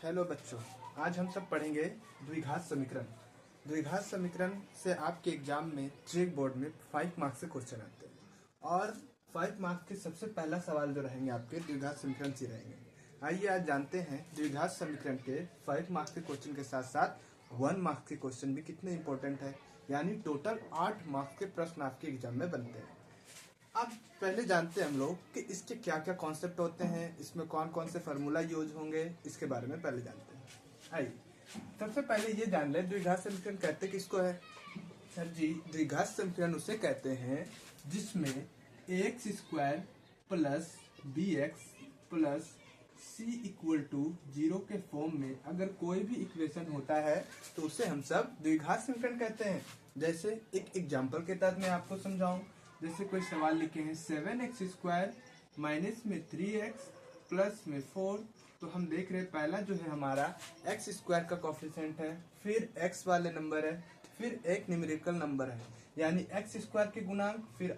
Hello बच्चों, आज हम सब पढ़ेंगे द्विघात समीकरण। द्विघात समीकरण से आपके एग्जाम में चेक बोर्ड में 5 मार्क्स से क्वेश्चन आते हैं और 5 मार्क्स के सबसे पहला सवाल जो रहेंगे आपके द्विघात समीकरण से रहेंगे। आइए आज जानते हैं द्विघात समीकरण के 5 मार्क्स के क्वेश्चन के साथ साथ 1 मार्क्स के क्वेश्चन भी कितने इंपॉर्टेंट है। यानी टोटल 8 मार्क्स के प्रश्न आपके एग्जाम में बनते हैं। अब पहले जानते हैं हम लोग कि इसके क्या क्या कॉन्सेप्ट होते हैं, इसमें कौन कौन से फार्मूला यूज होंगे, इसके बारे में पहले जानते हैं। आइए सबसे पहले ये जान लें द्विघात समीकरण कहते किसको है। सर जी, द्विघात समीकरण उसे कहते हैं जिसमें x square plus b x plus c equal to 0 के फॉर्म में अगर कोई भी इक्वेशन होता है तो उसे हम सब द्विघात समीकरण कहते हैं। जैसे एक एग्जाम्पल के तहत मैं आपको समझाऊं, जैसे कोई सवाल लिखे हैं 7x स्क्वायर माइनस में 3x प्लस में 4। तो हम देख रहे हैं पहला जो है हमारा x स्क्वायर का कोफिशिएंट है, फिर x वाले नंबर है, फिर एक न्यूमेरिकल नंबर है यानी x स्क्वायर के गुणांक, फिर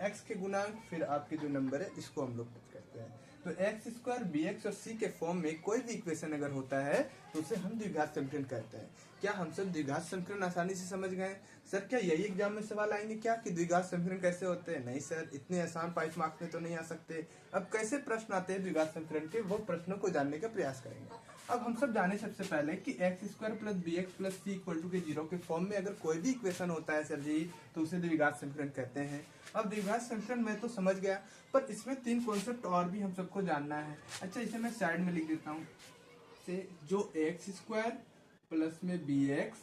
x के गुणांक, फिर आपके जो नंबर है इसको हम लोग कहते हैं। तो एक्स स्क्वायर बी एक्स और सी के फॉर्म में कोई भी इक्वेशन अगर होता है तो उसे हम द्विघात समीकरण कहते हैं। क्या हम सब द्विघात समीकरण आसानी से समझ गए? सर क्या यही एग्जाम में सवाल आएंगे क्या कि द्विघात समीकरण कैसे होते हैं? नहीं सर, इतने आसान 5 मार्क्स में तो नहीं आ सकते। अब कैसे प्रश्न आते हैं द्विघात समीकरण के, वो प्रश्नों को जानने का प्रयास करेंगे। अब हम सब जाने सबसे पहले कि x square plus b x plus c equal to के 0 के फॉर्म में अगर कोई भी इक्वेशन होता है सर जी तो उसे द्विघात समीकरण कहते हैं। अब द्विघात समीकरण मैं तो समझ गया, पर इसमें 3 कॉन्सेप्ट और भी हम सबको जानना है। अच्छा, इसे मैं साइड में लिख देता हूँ से जो एक्स स्क्वायर प्लस में b x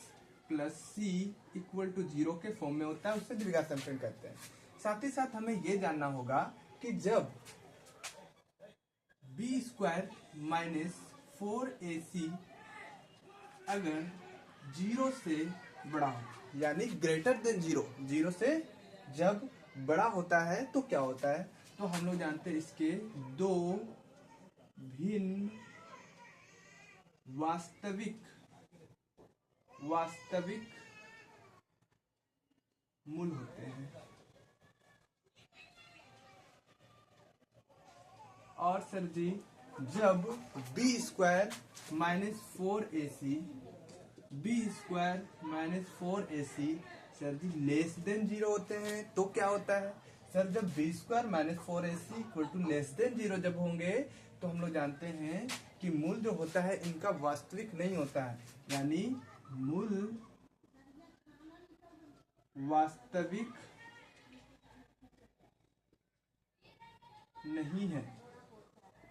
plus c equal to 0 के फॉर्म में होता है उसे द्विघात समीकरण कहते हैं। साथ ही साथ हमें ये जानना होगा कि जब बी स्क्वायर माइनस 4ac अगर 0 से बड़ा हो यानी ग्रेटर देन 0, 0 से जब बड़ा होता है तो क्या होता है? तो हम लोग जानते हैं इसके 2 भिन्न वास्तविक मूल होते हैं। और सर जी जब B square minus 4ac sir ji less than 0 होते हैं तो क्या होता है? सर जब B square minus 4ac equal to less than 0 जब होंगे तो हम लोग जानते हैं कि मूल जो होता है इनका वास्तविक नहीं होता है, यानी मूल वास्तविक नहीं है।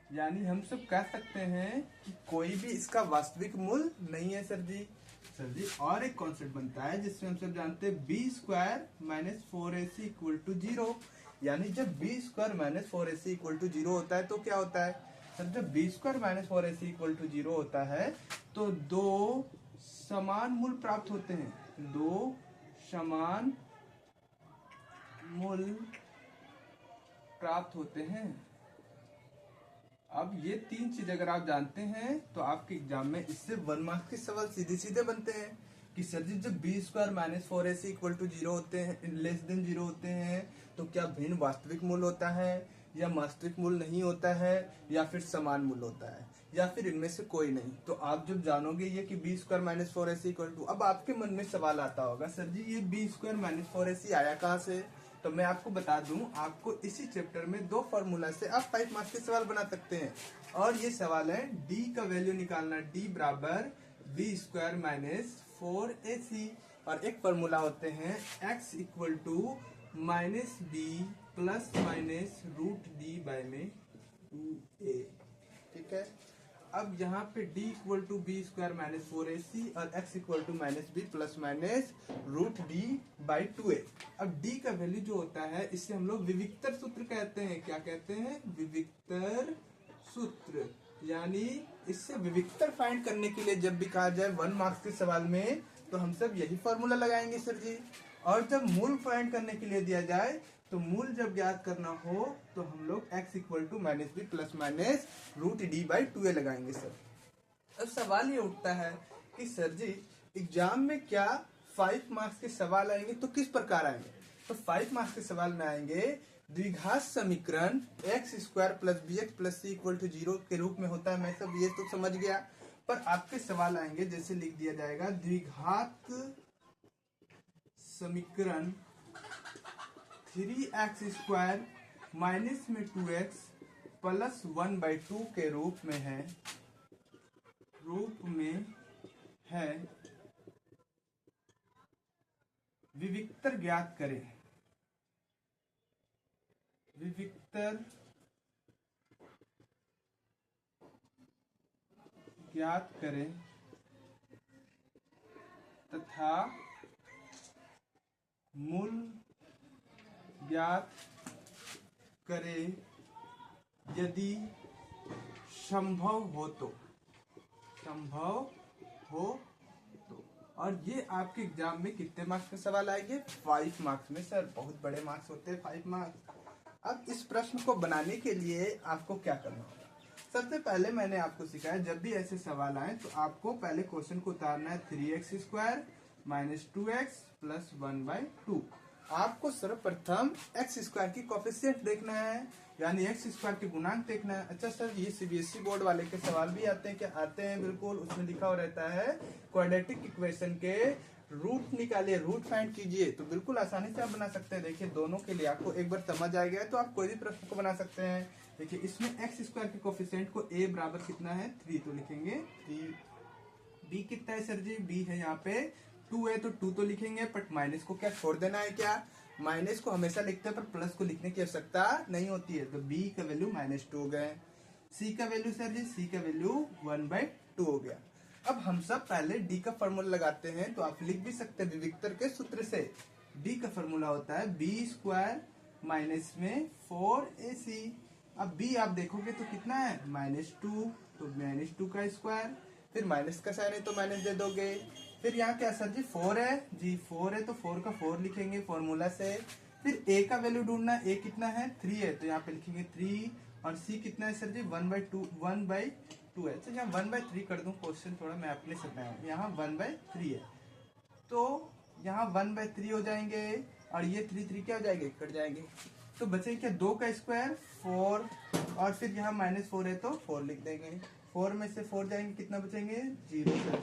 यानी हम सब कह सकते हैं कि कोई भी इसका वास्तविक मूल नहीं है। सर जी और एक कॉन्सेप्ट बनता है जिसमें हम सब जानते हैं b square minus 4ac equal to 0, यानी जब B square minus 4ac equal to 0 होता है तो क्या होता है? सर जब B square minus 4ac equal to 0 होता है तो 2 समान मूल प्राप्त होते हैं, 2 समान मूल प्राप्त होते हैं। अब ये 3 चीज अगर आप जानते हैं तो आपके एग्जाम में इससे 1 मार्क्स के सवाल सीधे सीधे बनते हैं कि सर जी जब B square minus 4ac equal to 0 होते हैं, लेस देन 0 होते हैं तो क्या भिन्न वास्तविक मूल होता है या वास्तविक मूल नहीं होता है या फिर समान मूल होता है या फिर इनमें से कोई नहीं। तो आप जब जानोगे ये कि b square minus 4ac equal to, अब आपके मन में सवाल आता होगा सर जी ये बी स्क्वायर माइनस 4ac आया कहाँ से? तो मैं आपको बता दूं, आपको इसी चैप्टर में 2 फॉर्मूला से आप 5 मार्क्स के सवाल बना सकते हैं और ये सवाल है d का वैल्यू निकालना, d बराबर बी स्क्वायर माइनस 4ac और एक फॉर्मूला होते हैं x equal to minus b plus minus root d by में 2a। ठीक है, अब यहाँ पे d equal to b square minus 4ac और x equal to minus b plus minus root d by 2a। अब d का वैल्यू जो होता है इससे हम लोग विविक्तर सूत्र कहते हैं। क्या कहते हैं? विविक्तर सूत्र। यानी इससे विविक्तर फाइंड करने के लिए जब भी कहा जाए 1 मार्क्स के सवाल में तो हम सब यही फॉर्मूला लगाएंगे सर जी। और जब मूल फाइंड करने के लिए दिया जाए तो मूल जब ज्ञात करना हो तो हम लोग x equal to minus b plus minus root d by 2a लगाएंगे सर। अब सवाल ये उठता है कि सर जी एग्जाम में क्या 5 मार्क्स के सवाल आएंगे तो किस प्रकार आएंगे? तो 5 मार्क्स के सवाल में आएंगे द्विघात समीकरण x square plus b x plus c equal to 0 के रूप में होता है। मैं सब ये तो समझ गया, पर आपके सवाल आएंगे, जैसे लिख दिया जाएगा द्विघात समीकरण 3x² माइनस में 2x प्लस 1/2 के रूप में है विविक्तर ज्ञात करें। विविक्तर ज्ञात करें तथा मूल ज्ञात करें यदि संभव हो तो। और ये आपके एग्जाम में कितने मार्क्स के सवाल आएंगे? 5 मार्क्स में। सर बहुत बड़े मार्क्स होते हैं 5 मार्क्स। अब इस प्रश्न को बनाने के लिए आपको क्या करना होगा? सबसे पहले मैंने आपको सिखाया, जब भी ऐसे सवाल आए तो आपको पहले क्वेश्चन को उतारना है 3x² माइनस 2x प्लस 1/2। आपको सर्वप्रथम x² की कोफिशिएंट देखना है, यानी x² के गुणांक देखना है। अच्छा सर, ये सीबीएसई बोर्ड वाले के सवाल भी आते हैं क्या? आते हैं, बिल्कुल। उसमें लिखा हुआ रहता है क्वाड्रेटिक इक्वेशन के रूट निकालिए, रूट फाइंड कीजिए। तो बिल्कुल आसानी से आप बना सकते हैं। देखिए, दोनों के लिए आपको एक बार समझ आ गया है तो आप कोई भी प्रश्न को बना सकते हैं। देखिए, इसमें x² के कोफिशिएंट को a बराबर कितना है? 3, तो लिखेंगे 3। b कितना है सर जी? b है यहाँ पे 2 है, तो 2 तो लिखेंगे, बट माइनस को क्या छोड़ देना है क्या? माइनस को हमेशा लिखते हैं, पर प्लस को लिखने की आवश्यकता नहीं होती है। तो b का वैल्यू -2 हो गए। c का वैल्यू सर जी? c का वैल्यू 1/2 हो गया। अब हम सब पहले d का फॉर्मूला लगाते हैं, तो आप लिख भी सकते हैं विविक्तर के सूत्र से। d का फॉर्मूला होता है b² माइनस में 4ac। अब b आप देखोगे तो कितना है? -2, तो -2 का स्क्वायर, फिर माइनस का साइन है तो माइनस दे दोगे। फिर यहाँ क्या सर जी? 4 है जी, 4 है तो 4 का 4 लिखेंगे फॉर्मूला से। फिर a का वैल्यू ढूंढना, a कितना है? 3 है, तो यहाँ पे लिखेंगे 3। और c कितना है सर जी? 1/2 है। तो यहाँ 1/3 कर दूं, क्वेश्चन थोड़ा मैं अपने से बनाया, यहाँ 1/3 है, तो यहाँ 1/3 हो जाएंगे। और ये 3 क्या हो जाएंगे? कट जाएंगे। तो बचे क्या? 2 का स्क्वायर 4, और फिर यहाँ -4 है तो 4 लिख देंगे। 4 में से 4 जाएंगे, कितना बचेंगे? 0।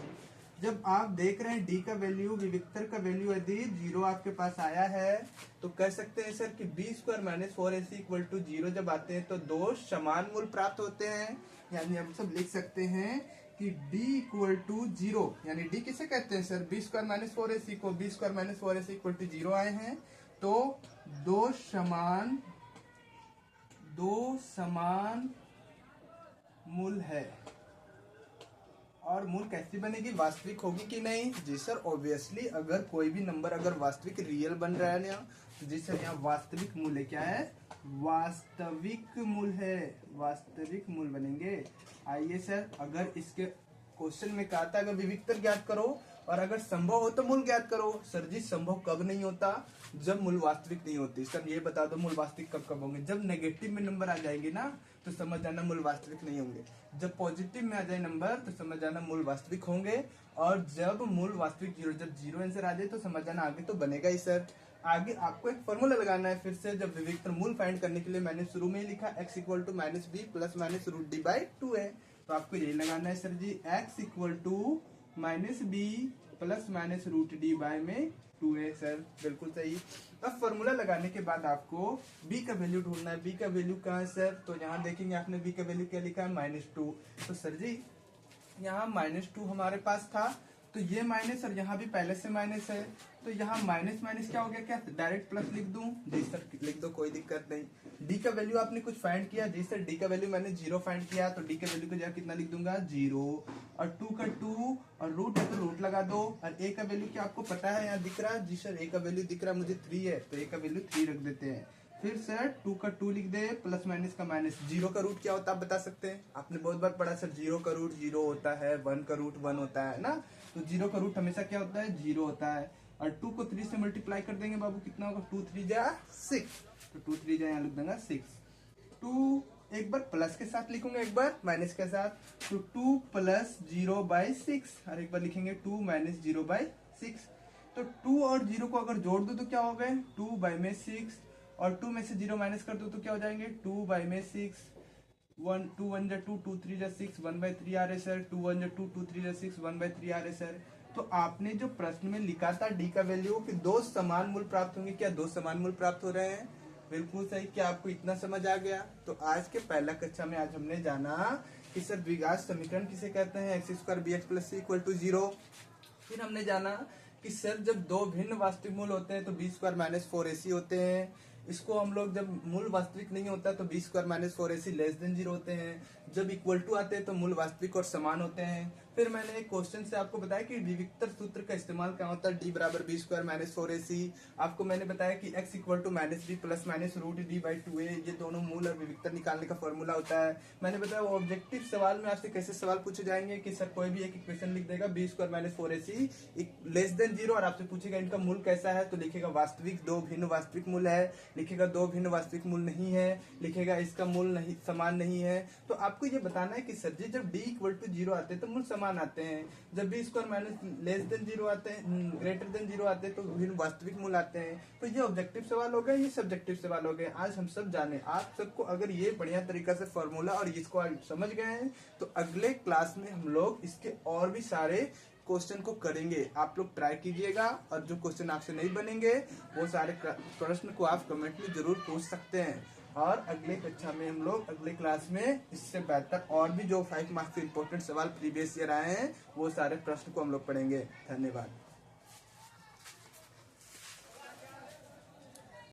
जब आप देख रहे हैं डी का वैल्यू, विविक्तर का वैल्यू यदि 0 आपके पास आया है तो कह सकते हैं सर कि b² माइनस 4ac = 0 जब आते हैं तो दो समान मूल प्राप्त होते हैं। यानी हम सब लिख सकते हैं कि d = 0, यानी d किसे कहते हैं सर? b² माइनस 4ac को b² माइनस 4ac = 0 आए हैं, तो दो समान मूल है। और मूल कैसी बनेगी? वास्तविक होगी कि नहीं? जी सर, ऑब्वियसली अगर कोई भी नंबर अगर वास्तविक रियल बन रहा है ना, तो जी सर यहाँ वास्तविक मूल है। क्या है? वास्तविक मूल है, वास्तविक मूल बनेंगे। आइए सर, अगर इसके क्वेश्चन में कहा था अगर विविक्तर ज्ञात करो और अगर संभव हो तो मूल ज्ञात करो। सर जी संभव कब नहीं होता? जब मूल वास्तविक नहीं होती। सर ये बता दो मूल वास्तविक कब कब होंगे? जब नेगेटिव में नंबर आ जाएंगे ना तो समझ जाना मूल वास्तविक नहीं होंगे। जब पॉजिटिव में आ जाए नंबर तो समझ जाना मूल वास्तविक होंगे। और जब मूल वास्तविक जब 0 आंसर आ जाए तो समझ जाना आगे तो बनेगा ही सर। आगे आपको एक फॉर्मूला लगाना है फिर से। जब विविक्तर मूल फाइंड करने के लिए मैंने शुरू में ही लिखा x = -b प्लस -√d/2 है, तो आपको यही लगाना है सर जी, x = -b प्लस -√d/2 है सर, बिल्कुल सही। अब फॉर्मूला लगाने के बाद आपको b का वैल्यू ढूंढना है। b का वैल्यू कहाँ है सर? तो यहाँ देखेंगे आपने b का वैल्यू क्या लिखा है? -2। तो सर जी यहाँ -2 हमारे पास था, तो ये माइनस और यहाँ भी पहले से माइनस है, तो यहाँ माइनस माइनस क्या हो गया? क्या डायरेक्ट प्लस लिख दूं? जी सर लिख दो, कोई दिक्कत नहीं। डी का वैल्यू आपने कुछ फाइंड किया? जी सर डी का वैल्यू मैंने 0 फाइंड किया, तो डी का वैल्यू को जगह कितना लिख दूंगा? 0। और 2 का 2 और रूट है तो रूट लगा दो। और ए का वैल्यू क्या आपको पता है? यहाँ दिख रहा है? जी सर ए का वैल्यू दिख रहा है मुझे 3 है, तो ए का वैल्यू 3 रख देते हैं। फिर सर 2 का 2 लिख दे, प्लस माइनस का माइनस। 0 का रूट क्या होता है आप बता सकते हैं? आपने बहुत बार पढ़ा सर, 0 का रूट 0 होता है, 1 का रूट 1 होता है ना। तो 0 का रूट हमेशा क्या होता है? 0 होता है। और 2 को 3 से मल्टीप्लाई कर देंगे बाबू, कितना होगा? 2 3 जा 6, तो 2 3 जा यहाँ लिख देंगे 6। 2 एक बार प्लस के साथ लिखूंगा, एक बार माइनस के साथ, तो 2 + 0/6, और एक बार लिखेंगे 2 - 0/6। तो 2 और 0 को अगर जोड़ दो तो क्या हो गए? 2/6, और 2 में से 0 माइनस कर दो तो क्या हो जाएंगे? 2/6। टू वन जा टू, टू थ्री जा सिक्स, 1/3 आ रहे सर, टू वन जा टू, टू थ्री जा सिक्स, 1/3 आ रहे सर। तो आपने जो प्रश्न में लिखा था डी का वैल्यू कि दो समान मूल प्राप्त होंगे, क्या दो समान मूल प्राप्त हो रहे हैं? बिल्कुल सही। क्या आपको इतना समझ आ गया? तो आज के पहला कक्षा में आज हमने जाना कि सर द्विघात समीकरण किसे कहते हैं, x² bx + c = 0। फिर हमने जाना कि सर जब दो भिन्न वास्तविक मूल होते हैं तो b² - 4ac होते हैं। इसको हम लोग जब मूल वास्तविक नहीं होता तो b² - 4ac <0 होते हैं। जब इक्वल टू आते हैं तो मूल वास्तविक और समान होते हैं। फिर मैंने एक क्वेश्चन से आपको बताया कि विविक्तर सूत्र का इस्तेमाल क्या होता है, d = b² - 4ac। आपको मैंने बताया कि x = -b ± √d/2a, ये दोनों मूल और विविक्तर निकालने का फॉर्मूला होता है। मैंने बताया वो ऑब्जेक्टिव सवाल में आपसे कैसे सवाल पूछे जाएंगे कि सर कोई भी एक इक्वेशन लिख देगा b² - 4ac <0 और आपसे पूछेगा इनका मूल कैसा है, तो लिखेगा वास्तविक, दो भिन्न वास्तविक मूल है, लिखेगा दो भिन्न वास्तविक मूल नहीं है, लिखेगा इसका मूल नहीं समान नहीं है। तो आपको ये बताना है कि सर जी जब d = 0 आते हैं तो मूल समान आते हैं, जब b² - 0 आते हैं, <0 आते हैं तो भिन्न वास्तविक मूल आते हैं। तो ये ऑब्जेक्टिव सवाल हो गए, ये सब्जेक्टिव सवाल हो गए। आज हम सब जाने आप सबको अगर ये बढ़िया तरीका से फॉर्मूला और इसको आज समझ गए हैं तो अगले क्लास में हम लोग इसके और भी सारे क्वेश्चन को करेंगे। आप लोग ट्राई कीजिएगा और जो क्वेश्चन आपसे नहीं बनेंगे वो सारे प्रश्न को आप कमेंट में जरूर पूछ सकते हैं। और अगले कक्षा में हम लोग अगले क्लास में इससे बेहतर और भी जो 5 मार्क्स के इंपॉर्टेंट सवाल प्रीवियस ईयर आए हैं वो सारे प्रश्न को हम लोग पढ़ेंगे। धन्यवाद।